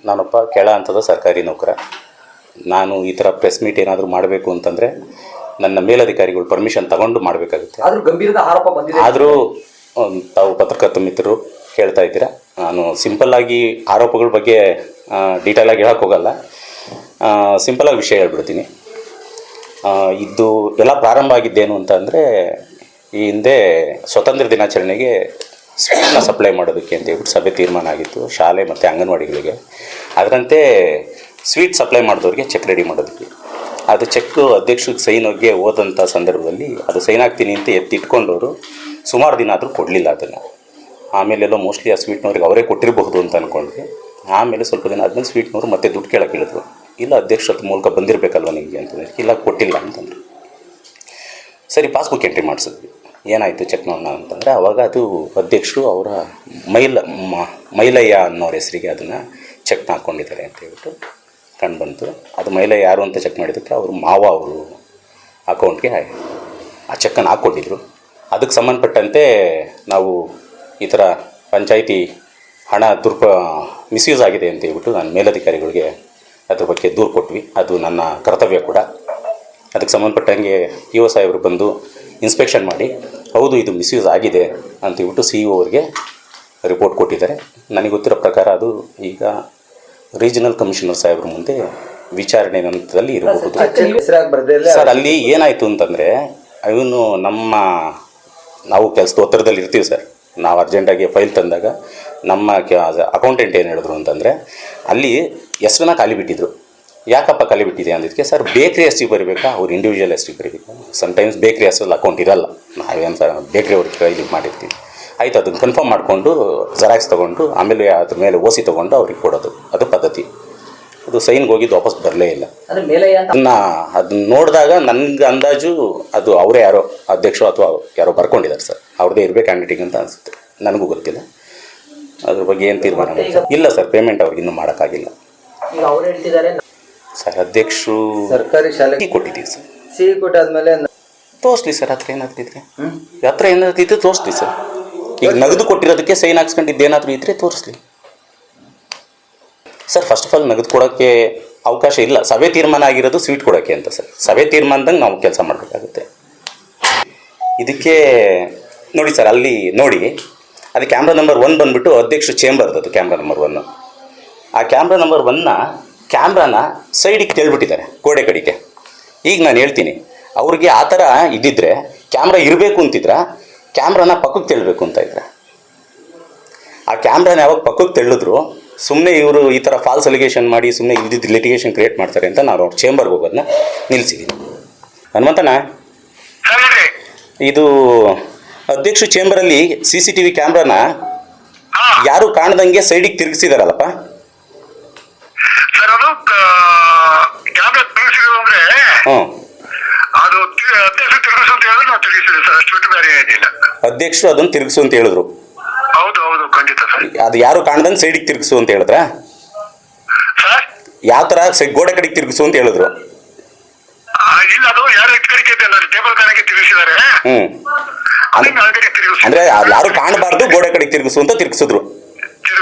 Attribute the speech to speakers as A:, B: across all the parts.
A: ನಾನೊಬ್ಬ ಕೆಳ ಹಂತದ ಸರ್ಕಾರಿ ನೌಕರ. ನಾನು ಈ ಥರ ಪ್ರೆಸ್ ಮೀಟ್ ಏನಾದರೂ ಮಾಡಬೇಕು ಅಂತಂದರೆ ನನ್ನ ಮೇಲಧಿಕಾರಿಗಳು ಪರ್ಮಿಷನ್ ತಗೊಂಡು ಮಾಡಬೇಕಾಗುತ್ತೆ.
B: ಆದರೂ ಗಂಭೀರದ ಆರೋಪ ಬಂದಿದೆ.
A: ಆದರೂ ತಾವು ಪತ್ರಕರ್ತ ಮಿತ್ರರು ಕೇಳ್ತಾ ಇದ್ದೀರಾ, ನಾನು ಸಿಂಪಲ್ಲಾಗಿ ಆರೋಪಗಳ ಬಗ್ಗೆ ಡೀಟೇಲಾಗಿ ಹೇಳೋಕ್ಕೆ ಹೋಗಲ್ಲ. ಸಿಂಪಲಾಗಿ ವಿಷಯ ಹೇಳ್ಬಿಡ್ತೀನಿ. ಇದು ಎಲ್ಲ ಪ್ರಾರಂಭ ಆಗಿದ್ದೇನು ಅಂತ ಅಂದರೆ, ಈ ಹಿಂದೆ ಸ್ವಾತಂತ್ರ್ಯ ದಿನಾಚರಣೆಗೆ ಸ್ವೀಟ್ನ ಸಪ್ಲೈ ಮಾಡೋದಕ್ಕೆ ಅಂತ ಹೇಳ್ಬಿಟ್ಟು ಸಭೆ ತೀರ್ಮಾನ ಆಗಿತ್ತು ಶಾಲೆ ಮತ್ತು ಅಂಗನವಾಡಿಗಳಿಗೆ. ಅದರಂತೆ ಸ್ವೀಟ್ ಸಪ್ಲೈ ಮಾಡಿದವ್ರಿಗೆ ಚೆಕ್ ರೆಡಿ ಮಾಡೋದಕ್ಕೆ. ಅದು ಚೆಕ್ ಅಧ್ಯಕ್ಷರಿಗೆ ಸೈನ್ ಹೋಗಿ ಹೋದಂಥ ಸಂದರ್ಭದಲ್ಲಿ ಅದು ಸೈನ್ ಹಾಕ್ತೀನಿ ಅಂತ ಎತ್ತಿಟ್ಕೊಂಡವರು ಸುಮಾರು ದಿನ ಆದರೂ ಕೊಡಲಿಲ್ಲ ಅದನ್ನು. ಆಮೇಲೆಲ್ಲೋ ಮೋಸ್ಟ್ಲಿ ಆ ಸ್ವೀಟ್ನವ್ರಿಗೆ ಅವರೇ ಕೊಟ್ಟಿರಬಹುದು ಅಂತ ಅಂದ್ಕೊಂಡ್ವಿ. ಆಮೇಲೆ ಸ್ವಲ್ಪ ದಿನ ಆದಮೇಲೆ ಸ್ವೀಟ್ನವರು ಮತ್ತೆ ದುಡ್ಡು ಕೇಳಕ್ಕೆ ಹೇಳಿದ್ರು. ಇಲ್ಲ, ಅಧ್ಯಕ್ಷರ ಮೂಲಕ ಬಂದಿರಬೇಕಲ್ವ ನಿಮಗೆ ಅಂತಂದರೆ. ಇಲ್ಲ, ಕೊಟ್ಟಿಲ್ಲ ಅಂತಂದರು. ಸರಿ, ಪಾಸ್ಬುಕ್ ಎಂಟ್ರಿ ಮಾಡಿಸಿದ್ವಿ. ಏನಾಯಿತು ಚೆಕ್ ಮಾಡೋಣ ಅಂತಂದರೆ, ಆವಾಗ ಅದು ಅಧ್ಯಕ್ಷರು ಅವರ ಮೈಲಯ್ಯ ಅನ್ನೋರ ಹೆಸರಿಗೆ ಅದನ್ನು ಚೆಕ್ನ ಹಾಕ್ಕೊಂಡಿದ್ದಾರೆ ಅಂತ ಹೇಳ್ಬಿಟ್ಟು ಕಂಡು ಬಂತು. ಅದು ಮೈಲಯ್ಯ ಯಾರು ಅಂತ ಚೆಕ್ ಮಾಡಿದ್ದಕ್ಕೆ ಅವರು ಮಾವ ಅವರು ಅಕೌಂಟ್ಗೆ ಆ ಚೆಕ್ಕನ್ನು ಹಾಕ್ಕೊಂಡಿದ್ರು. ಅದಕ್ಕೆ ಸಂಬಂಧಪಟ್ಟಂತೆ ನಾವು ಈ ಥರ ಪಂಚಾಯಿತಿ ಹಣ ಮಿಸ್ಯೂಸ್ ಆಗಿದೆ ಅಂತ ಹೇಳ್ಬಿಟ್ಟು ನಾನು ಮೇಲಧಿಕಾರಿಗಳಿಗೆ ಅದ್ರ ಬಗ್ಗೆ ದೂರು ಕೊಟ್ವಿ. ಅದು ನನ್ನ ಕರ್ತವ್ಯ ಕೂಡ. ಅದಕ್ಕೆ ಸಂಬಂಧಪಟ್ಟಂಗೆ ಇ.ಒ ಸಾಹೇಬರು ಬಂದು ಇನ್ಸ್ಪೆಕ್ಷನ್ ಮಾಡಿ ಹೌದು ಇದು ಮಿಸ್ಯೂಸ್ ಆಗಿದೆ ಅಂತ ಹೇಳ್ಬಿಟ್ಟು ಸಿ.ಇ.ಒ ಅವ್ರಿಗೆ ರಿಪೋರ್ಟ್ ಕೊಟ್ಟಿದ್ದಾರೆ. ನನಗೆ ಗೊತ್ತಿರೋ ಪ್ರಕಾರ ಅದು ಈಗ ರೀಜನಲ್ ಕಮಿಷನರ್ ಸಾಹೇಬ್ರ ಮುಂದೆ ವಿಚಾರಣೆ ಹಂತದಲ್ಲಿ ಇರಬಹುದು. ಸರ್, ಅಲ್ಲಿ ಏನಾಯಿತು ಅಂತಂದರೆ, ಇವನು ನಾವು ಕೆಲಸದ ಒತ್ತಡದಲ್ಲಿ ಇರ್ತೀವಿ ಸರ್. ನಾವು ಅರ್ಜೆಂಟಾಗಿ ಫೈಲ್ ತಂದಾಗ ನಮ್ಮ ಅಕೌಂಟೆಂಟ್ ಏನು ಹೇಳಿದ್ರು ಅಂತಂದರೆ, ಅಲ್ಲಿ ಹೆಸರನ್ನ ಖಾಲಿ ಬಿಟ್ಟಿದ್ರು. ಯಾಕಪ್ಪ ಖಾಲಿ ಬಿಟ್ಟಿದೆ ಅಂದಿದ್ದಕ್ಕೆ, ಸರ್ ಬೇಕ್ರಿ ಹೆಸ್ರಿಗೆ ಬರೀಬೇಕಾ, ಅವ್ರು ಇಂಡಿವಿಜುವಲ್ ಹೆಸ್ರಿಗೆ ಬರೀಬೇಕಾ. ಸಮ್ಟೈಮ್ಸ್ ಬೇಕ್ರಿ ಹೆಸ್ರಲ್ಲಿ ಅಕೌಂಟ್ ಇರಲ್ಲ, ನಾವೇನು ಸರ್ ಬೇಕ್ರಿ ಅವ್ರಿಗೆ ಕೈಲಿ ಮಾಡಿರ್ತೀವಿ. ಆಯಿತು, ಅದನ್ನು ಕನ್ಫರ್ಮ್ ಮಾಡಿಕೊಂಡು ಜೆರಾಕ್ಸ್ ತೊಗೊಂಡು ಆಮೇಲೆ ಅದ್ರ ಮೇಲೆ ಓಸಿ ತೊಗೊಂಡು ಅವ್ರಿಗೆ ಕೊಡೋದು, ಅದು ಪದ್ಧತಿ. ಅದು ಸೈನ್ಗೆ ಹೋಗಿದ್ದು ವಾಪಸ್ ಬರಲೇ ಇಲ್ಲ. ಅದನ್ನ ನೋಡಿದಾಗ ನನಗೆ ಅಂದಾಜು ಅದು ಅವರೇ ಯಾರೋ ಅಧ್ಯಕ್ಷರು ಅಥವಾ ಯಾರೋ ಬರ್ಕೊಂಡಿದ್ದಾರೆ ಸರ್. ಅವ್ರದ್ದೇ ಇರಬೇಕು ಹ್ಯಾಂಡ್ ರೈಟಿಂಗ್ ಅಂತ ಅನಿಸುತ್ತೆ, ನನಗೂ ಗೊತ್ತಿಲ್ಲ. ಅದ್ರ ಬಗ್ಗೆ ಏನು ತೀರ್ಮಾನ ಇಲ್ಲ ಸರ್. ಪೇಮೆಂಟ್ ಅವ್ರಿಗೆ ಇನ್ನೂ ಮಾಡೋಕ್ಕಾಗಿಲ್ಲ ಸರ್. ಅಧ್ಯಕ್ಷರು
B: ಸರ್ಕಾರಿ ಶಾಲೆ
A: ಕೊಟ್ಟಿದ್ದೀವಿ ಸರ್.
B: ಸಿಹಿ ಕೊಟ್ಟಾದ್ಮೇಲೆ
A: ತೋರಿಸ್ಲಿ ಸರ್, ಹತ್ರ ಏನಾದ್ರು ಇದ್ರೆ ತೋರಿಸ್ಲಿ ಸರ್. ಈಗ ನಗದು ಕೊಟ್ಟಿರೋದಕ್ಕೆ ಸೈನ್ ಹಾಕ್ಸ್ಕೊಂಡಿದ್ದೇನಾದರೂ ಇದ್ದರೆ ತೋರಿಸ್ಲಿ ಸರ್. ಫಸ್ಟ್ ಆಫ್ ಆಲ್ ನಗದು ಕೊಡೋಕ್ಕೆ ಅವಕಾಶ ಇಲ್ಲ. ಸಭೆ ತೀರ್ಮಾನ ಆಗಿರೋದು ಸ್ವೀಟ್ ಕೊಡೋಕ್ಕೆ ಅಂತ ಸರ್. ಸಭೆ ತೀರ್ಮಾನದಂಗೆ ನಾವು ಕೆಲಸ ಮಾಡಬೇಕಾಗುತ್ತೆ. ಇದಕ್ಕೆ ನೋಡಿ ಸರ್, ಅಲ್ಲಿ ನೋಡಿ ಅದು ಕ್ಯಾಮ್ರಾ ನಂಬರ್ 1 ಬಂದುಬಿಟ್ಟು ಅಧ್ಯಕ್ಷ ಚೇಂಬರ್ದು. ಅದು ಕ್ಯಾಮ್ರಾ ನಂಬರ್ 1. ಆ ಕ್ಯಾಮ್ರಾ ನಂಬರ್ 1ನ ಕ್ಯಾಮ್ರಾನ ಸೈಡಿಗೆ ತೆಳ್ಬಿಟ್ಟಿದ್ದಾರೆ, ಗೋಡೆ ಕಡೆಗೆ. ಈಗ ನಾನು ಹೇಳ್ತೀನಿ, ಅವ್ರಿಗೆ ಆ ಥರ ಇದ್ದಿದ್ರೆ ಕ್ಯಾಮ್ರಾ ಇರಬೇಕು ಅಂತಿದ್ರ, ಕ್ಯಾಮ್ರಾನ ಪಕ್ಕಕ್ಕೆ ತೆಳ್ಳಬೇಕು ಅಂತ ಇದ್ರೆ. ಆ ಕ್ಯಾಮ್ರಾನ ಯಾವಾಗ ಪಕ್ಕಕ್ಕೆ ತೆಳ್ಳಿದ್ರು, ಸುಮ್ಮನೆ ಇವರು ಈ ಥರ ಫಾಲ್ಸ್ ಅಲಿಗೇಷನ್ ಮಾಡಿ ಸುಮ್ಮನೆ ಇಲ್ದಿದ್ದು ಲಿಟಿಗೇಷನ್ ಕ್ರಿಯೇಟ್ ಮಾಡ್ತಾರೆ ಅಂತ ನಾನು ಅವ್ರ ಚೇಂಬರ್ಗೆ ಹೋಗೋದನ್ನ ನಿಲ್ಲಿಸಿದ್ದೀನಿ. ಹನುಮಂತನ, ಇದು ಅಧ್ಯಕ್ಷ ಚೇಂಬರಲ್ಲಿ CCTV ಕ್ಯಾಮ್ರಾನ ಯಾರು ಕಾಣದಂಗೆ ಸೈಡಿಗೆ ತಿರುಗಿಸಿದಾರಲ್ಲಪ್ಪ. ಅಧ್ಯಕ್ಷರು ಅದನ್ನು ತಿರುಗಿಸು ಅಂತ ಹೇಳಿದ್ರು. ಅದು ಯಾರು ಕಾಣದಂಗೆ ಸೈಡಿಗೆ ತಿರುಗಿಸು ಅಂತ ಹೇಳಿದ್ರ? ಯಾವ ತರ ಗೋಡೆ ಕಡೆಗೆ ತಿರುಗಿಸು ಅಂತ ಹೇಳಿದ್ರು? ಅಂದ್ರೆ ಯಾರು ಕಾಣಬಾರ್ದು, ಗೋಡೆ ಕಡೆಗೆ ತಿರುಗಿಸು ಅಂತ ತಿರುಗಿಸಿದ್ರು.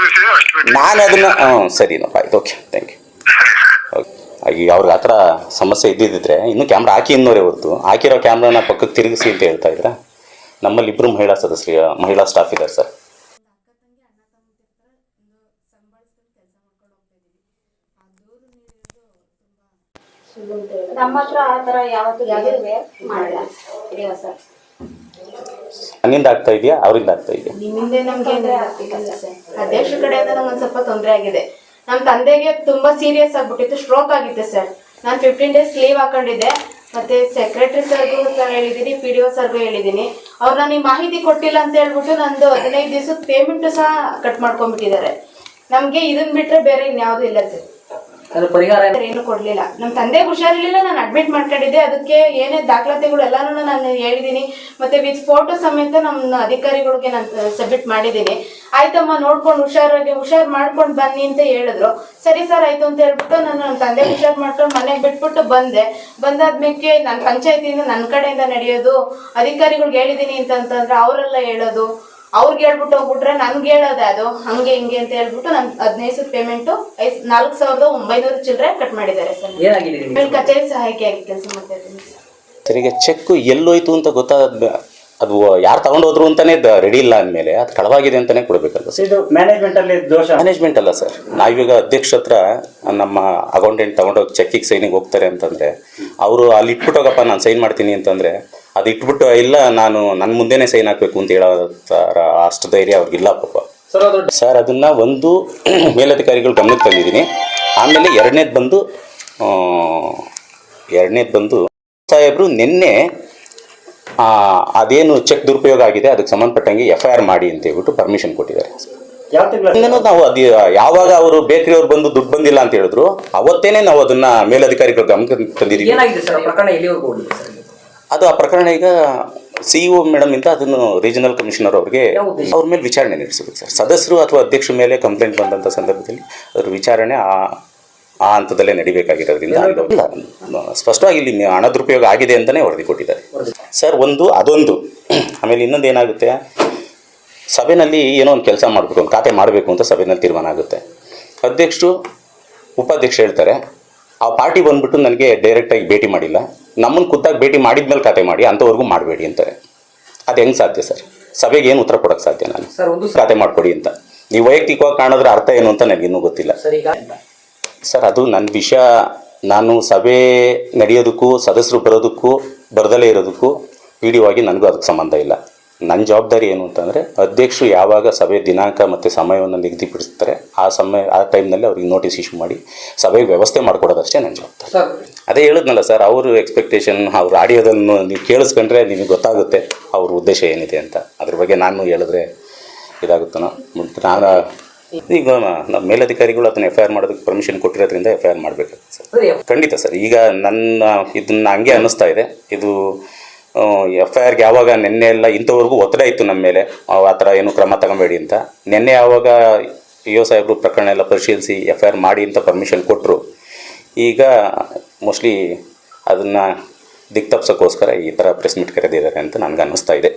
A: ನಾನು ಅದನ್ನ ಸರಿನಪ್ಪ, ಆಯ್ತು, ಓಕೆ, ಥ್ಯಾಂಕ್ ಯು. ಈಗ ಅವ್ರಿಗೆ ಆ ಥರ ಸಮಸ್ಯೆ ಇದ್ದಿದ್ದರೆ ಇನ್ನೂ ಕ್ಯಾಮ್ರಾ ಹಾಕಿ ಇನ್ನೋರೇ ಹೊರತು ಹಾಕಿರೋ ಕ್ಯಾಮ್ರಾನ ಪಕ್ಕಕ್ಕೆ ತಿರುಗಿಸಿ ಅಂತ ಹೇಳ್ತಾ ಇದ್ರೆ. ನಮ್ಮಲ್ಲಿ 2 ಮಹಿಳಾ ಸ್ಟಾಫ್ ಇದ್ದಾರೆ ಸರ್. ನನ್ನಿಂದ ಆಗ್ತಾ ಇದೆಯಾ, ಅವರಿಂದ ಆಗ್ತಾ ಇದೆಯಾ?
C: ಅಧ್ಯಕ್ಷರ ಕಡೆಯಿಂದ ನಂಗೆ ಒಂದು ಸ್ವಲ್ಪ ತೊಂದರೆ ಆಗಿದೆ. ನಮ್ಮ ತಂದೆಗೆ ತುಂಬಾ ಸೀರಿಯಸ್ ಆಗ್ಬಿಟ್ಟಿತ್ತು, ಸ್ಟ್ರೋಕ್ ಆಗಿತ್ತು ಸರ್. ನಾನು 15 ಡೇಸ್ ಲೀವ್ ಹಾಕೊಂಡಿದ್ದೆ. ಮತ್ತೆ ಸೆಕ್ರೆಟರಿ ಸರ್ಗೂ ಹೇಳಿದ್ದೀನಿ, PDO ಸರ್ಗೂ ಹೇಳಿದ್ದೀನಿ. ಅವ್ರು ನನಗೆ ಮಾಹಿತಿ ಕೊಟ್ಟಿಲ್ಲ ಅಂತ ಹೇಳ್ಬಿಟ್ಟು ನಂದು 15 ದಿವಸದ ಪೇಮೆಂಟ್ ಸಹ ಕಟ್ ಮಾಡ್ಕೊಂಡ್ಬಿಟ್ಟಿದ್ದಾರೆ. ನಮ್ಗೆ ಇದನ್ ಬಿಟ್ರೆ ಬೇರೆ ಇನ್ಯಾವುದೂ ಇಲ್ಲ ಸರ್.
B: ಪರಿಹಾರ
C: ಏನು ಕೊಡ್ಲಿಲ್ಲ. ನಮ್ಮ ತಂದೆಗೆ ಹುಷಾರಿರ್ಲಿಲ್ಲ, ನಾನು ಅಡ್ಮಿಟ್ ಮಾಡ್ಕೊಂಡಿದ್ದೆ. ಅದಕ್ಕೆ ಏನೇ ದಾಖಲಾತಿಗಳು ಎಲ್ಲಾನು ನಾನು ಹೇಳಿದ್ದೀನಿ. ಮತ್ತೆ ವಿತ್ ಫೋಟೋ ಸಮೇತ ನಮ್ಮ ಅಧಿಕಾರಿಗಳಿಗೆ ನಾನು ಸಬ್ಮಿಟ್ ಮಾಡಿದ್ದೀನಿ. ಆಯ್ತಮ್ಮ, ನೋಡ್ಕೊಂಡು ಹುಷಾರ್ ಮಾಡ್ಕೊಂಡು ಬನ್ನಿ ಅಂತ ಹೇಳಿದ್ರು. ಸರಿ ಸರ್ ಆಯ್ತು ಅಂತ ಹೇಳ್ಬಿಟ್ಟು ನಾನು ನನ್ನ ತಂದೆ ಹುಷಾರ್ ಮಾಡ್ಕೊಂಡು ಮನೆಗೆ ಬಿಟ್ಬಿಟ್ಟು ಬಂದಾದ್ಮೇಲೆ ನನ್ನ ಪಂಚಾಯತಿಯಿಂದ ನನ್ನ ಕಡೆಯಿಂದ ನಡೆಯೋದು, ಅಧಿಕಾರಿಗಳಿಗೆ ಹೇಳಿದ್ದೀನಿ ಅಂತಂದ್ರೆ ಅವರೆಲ್ಲ ಹೇಳೋದು. ಅವ್ರಿಗೆ ಹೇಳ್ಬಿಟ್ಟು ಹೋಗ್ಬಿಟ್ರೆ ನನ್ಗೆ ಹೇಳೋದೆ ಅದು ಹಂಗೆ ಹಿಂಗೆ ಅಂತ ಹೇಳ್ಬಿಟ್ಟು ನನ್ 15 ಪೇಮೆಂಟು 4,900 ಚಿಲ್ಲರೆ ಕಟ್ ಮಾಡಿದ್ದಾರೆ ಸರ್.
B: ಏನಾಗಿದೆ ನಿಮ್ಗೆ?
C: ಆಮೇಲೆ ಕಚೇರಿ ಸಹಾಯಕಿಯಾಗಿ ಕೆಲಸ ಮಾಡ್ತಾ ಇದ್ದೀನಿ ಸರ್.
A: ಸರ್ ಈಗ ಚೆಕ್ ಎಲ್ಲೋಯ್ತು ಅಂತ ಗೊತ್ತಾದ ಅದು ಯಾರು ತಗೊಂಡೋದ್ರು ಅಂತಾನೆ ರೆಡಿ ಇಲ್ಲ ಅಂದಮೇಲೆ ಅದು ಕಳವಾಗಿದೆ ಅಂತಾನೆ ಕೊಡಬೇಕಲ್ಲ ಸರ್.
D: ಇದು ಮ್ಯಾನೇಜ್ಮೆಂಟ್ ಅಲ್ಲಿ ದೋಷ.
A: ಮ್ಯಾನೇಜ್ಮೆಂಟ್ ಅಲ್ಲ ಸರ್. ನಾವೀಗ ಅಧ್ಯಕ್ಷ ಹತ್ರ ನಮ್ಮ ಅಕೌಂಟೆಂಟ್ ತಗೊಂಡೋಗಿ ಚೆಕ್ಕಿಗೆ ಸೈನಿಗೆ ಹೋಗ್ತಾರೆ ಅಂತಂದರೆ ಅವರು ಅಲ್ಲಿ ಇಟ್ಬಿಟ್ಟೋಗಪ್ಪ ನಾನು ಸೈನ್ ಮಾಡ್ತೀನಿ ಅಂತಂದರೆ ಅದು ಇಟ್ಬಿಟ್ಟು ಇಲ್ಲ ನಾನು ನನ್ನ ಮುಂದೆನೇ ಸೈನ್ ಹಾಕಬೇಕು ಅಂತ ಹೇಳೋ ಥರ ಅಷ್ಟು ಧೈರ್ಯ ಅವ್ರಿಗಿಲ್ಲ ಪಾಪ
B: ಸರ್ ಅದು
A: ಸರ್. ಅದನ್ನು ಒಂದು ಮೇಲಧಿಕಾರಿಗಳು ಗಮನಕ್ಕೆ ತಂದಿದ್ದೀನಿ. ಆಮೇಲೆ ಎರಡನೇದು ಬಂದು ಸಾಹೇಬರು ನಿನ್ನೆ ಅದೇನು ಚೆಕ್ ದುರುಪಯೋಗ ಆಗಿದೆ ಅದಕ್ಕೆ ಸಂಬಂಧಪಟ್ಟಂಗೆ FIR ಮಾಡಿ ಅಂತ ಹೇಳ್ಬಿಟ್ಟು ಪರ್ಮಿಷನ್ ಕೊಟ್ಟಿದ್ದಾರೆ.
D: ಯಾವ ತಿಂಗಳ
A: ನಾವು ಅದು ಯಾವಾಗ ಅವರು ಬೇಕರಿಯವ್ರು ಬಂದು ದುಡ್ಡು ಬಂದಿಲ್ಲ ಅಂತ ಹೇಳಿದ್ರು ಅವತ್ತೇನೆ ನಾವು ಅದನ್ನ ಮೇಲಧಿಕಾರಿಗಳು ಗಮನಕ್ಕೆ ತಂದಿದ್ದೀವಿ.
B: ಏನಾಗಿದೆ ಸರ್ ಆ ಪ್ರಕರಣ ಎಲ್ಲಿವರೆಗೂ ಹೋಗಿದೆ ಸರ್?
A: ಅದು ಆ ಪ್ರಕರಣ ಈಗ CEO ಮೇಡಮ್ ಇಂದ ಅದನ್ನು ರೀಜನಲ್ ಕಮಿಷನರ್ ಅವ್ರಿಗೆ ಅವ್ರ ಮೇಲೆ ವಿಚಾರಣೆ ನಡೆಸಬೇಕು ಸರ್. ಸದಸ್ಯರು ಅಥವಾ ಅಧ್ಯಕ್ಷರ ಮೇಲೆ ಕಂಪ್ಲೇಂಟ್ ಬಂದಂಥ ಸಂದರ್ಭದಲ್ಲಿ ಅದ್ರ ವಿಚಾರಣೆ ಆ ಹಂತದಲ್ಲೇ ನಡಿಬೇಕಾಗಿರೋದ್ರಿಂದ ಸ್ಪಷ್ಟವಾಗಿ ಇಲ್ಲಿ ಹಣ ದುರುಪಯೋಗ ಆಗಿದೆ ಅಂತಲೇ ವರದಿ ಕೊಟ್ಟಿದ್ದಾರೆ ಸರ್. ಅದೊಂದು ಆಮೇಲೆ ಇನ್ನೊಂದು ಏನಾಗುತ್ತೆ, ಸಭೆಯಲ್ಲಿ ಏನೋ ಒಂದು ಕೆಲಸ ಮಾಡಬೇಕು, ಒಂದು ಖಾತೆ ಮಾಡಬೇಕು ಅಂತ ಸಭೆಯಲ್ಲಿ ತೀರ್ಮಾನ ಆಗುತ್ತೆ. ಅಧ್ಯಕ್ಷರು ಉಪಾಧ್ಯಕ್ಷ ಹೇಳ್ತಾರೆ ಆ ಪಾರ್ಟಿ ಬಂದ್ಬಿಟ್ಟು ನನಗೆ ಡೈರೆಕ್ಟಾಗಿ ಭೇಟಿ ಮಾಡಿಲ್ಲ, ನಮ್ಮನ್ನು ಖುದ್ದಾಗಿ ಭೇಟಿ ಮಾಡಿದ್ಮೇಲೆ ಖಾತೆ ಮಾಡಿ ಅಂಥವ್ರಿಗೂ ಮಾಡಬೇಡಿ ಅಂತಾರೆ. ಅದು ಹೆಂಗೆ ಸಾಧ್ಯ ಸರ್? ಸಭೆಗೆ ಏನು ಉತ್ತರ ಕೊಡೋಕ್ಕೆ ಸಾಧ್ಯ ನಾನು?
B: ಸರ್ ಒಂದು
A: ಖಾತೆ ಮಾಡಿಕೊಡಿ ಅಂತ ನೀವು ವೈಯಕ್ತಿಕವಾಗಿ ಕಾಣೋದ್ರ ಅರ್ಥ ಏನು ಅಂತ ನನಗಿನ್ನೂ ಗೊತ್ತಿಲ್ಲ
B: ಸರ್. ಈಗ
A: ಸರ್ ಅದು ನನ್ನ ವಿಷಯ. ನಾನು ಸಭೆ ನಡೆಯೋದಕ್ಕೂ ಸದಸ್ಯರು ಬರೋದಕ್ಕೂ ಬರದಲ್ಲೇ ಇರೋದಕ್ಕೂ ವಿಡಿಯೋ ಆಗಿ ನನಗೂ ಅದಕ್ಕೆ ಸಂಬಂಧ ಇಲ್ಲ. ನನ್ನ ಜವಾಬ್ದಾರಿ ಏನು ಅಂತಂದರೆ ಅಧ್ಯಕ್ಷರು ಯಾವಾಗ ಸಭೆ ದಿನಾಂಕ ಮತ್ತು ಸಮಯವನ್ನು ನಿಗದಿಪಡಿಸ್ತಾರೆ ಆ ಟೈಮ್ನಲ್ಲಿ ಅವ್ರಿಗೆ ನೋಟಿಸ್ ಇಶ್ಯೂ ಮಾಡಿ ಸಭೆಗೆ ವ್ಯವಸ್ಥೆ ಮಾಡಿಕೊಡೋದಷ್ಟೇ ನನ್ನ ಜವಾಬ್ದಾರಿ.
B: ಸರ್
A: ಅದೇ ಹೇಳಿದ್ನಲ್ಲ ಸರ್, ಅವರು ಎಕ್ಸ್ಪೆಕ್ಟೇಷನ್ ಅವ್ರ ಆಡಿಯೋದನ್ನು ನೀವು ಕೇಳಿಸ್ಕೊಂಡ್ರೆ ನಿಮಗೆ ಗೊತ್ತಾಗುತ್ತೆ ಅವ್ರ ಉದ್ದೇಶ ಏನಿದೆ ಅಂತ. ಅದ್ರ ಬಗ್ಗೆ ನಾನು ಹೇಳಿದ್ರೆ ಇದಾಗುತ್ತೋ ನಾನು ಈಗ ನಮ್ಮ ಮೇಲಧಿಕಾರಿಗಳು ಅದನ್ನು FIR ಮಾಡೋದಕ್ಕೆ ಪರ್ಮಿಷನ್ ಕೊಟ್ಟಿರೋದ್ರಿಂದ FIR ಮಾಡಬೇಕಾಗುತ್ತೆ ಸರ್. ಖಂಡಿತ ಸರ್. ಈಗ ಇದನ್ನು ಹಂಗೆ ಅನ್ನಿಸ್ತಾ ಇದೆ. ಇದು FIRಗೆ ಯಾವಾಗ ನಿನ್ನೆ ಎಲ್ಲ ಇಂಥವ್ರಿಗೂ ಒತ್ತಡ ಇತ್ತು ನಮ್ಮ ಮೇಲೆ, ಆ ಥರ ಏನು ಕ್ರಮ ತಗೊಬೇಡಿ ಅಂತ. ನಿನ್ನೆ ಯಾವಾಗ EO ಸಾಹೇಬರು ಪ್ರಕರಣ ಎಲ್ಲ ಪರಿಶೀಲಿಸಿ FIR ಮಾಡಿ ಅಂತ ಪರ್ಮಿಷನ್ ಕೊಟ್ಟರು. ಈಗ ಮೋಸ್ಟ್ಲಿ ಅದನ್ನು ದಿಕ್ತಪ್ಸೋಕ್ಕೋಸ್ಕರ ಈ ಥರ ಪ್ರೆಸ್ ಮೀಟ್ ಕರೆದಿದ್ದಾರೆ ಅಂತ ನನಗೆ ಅನ್ನಿಸ್ತಾ ಇದೆ.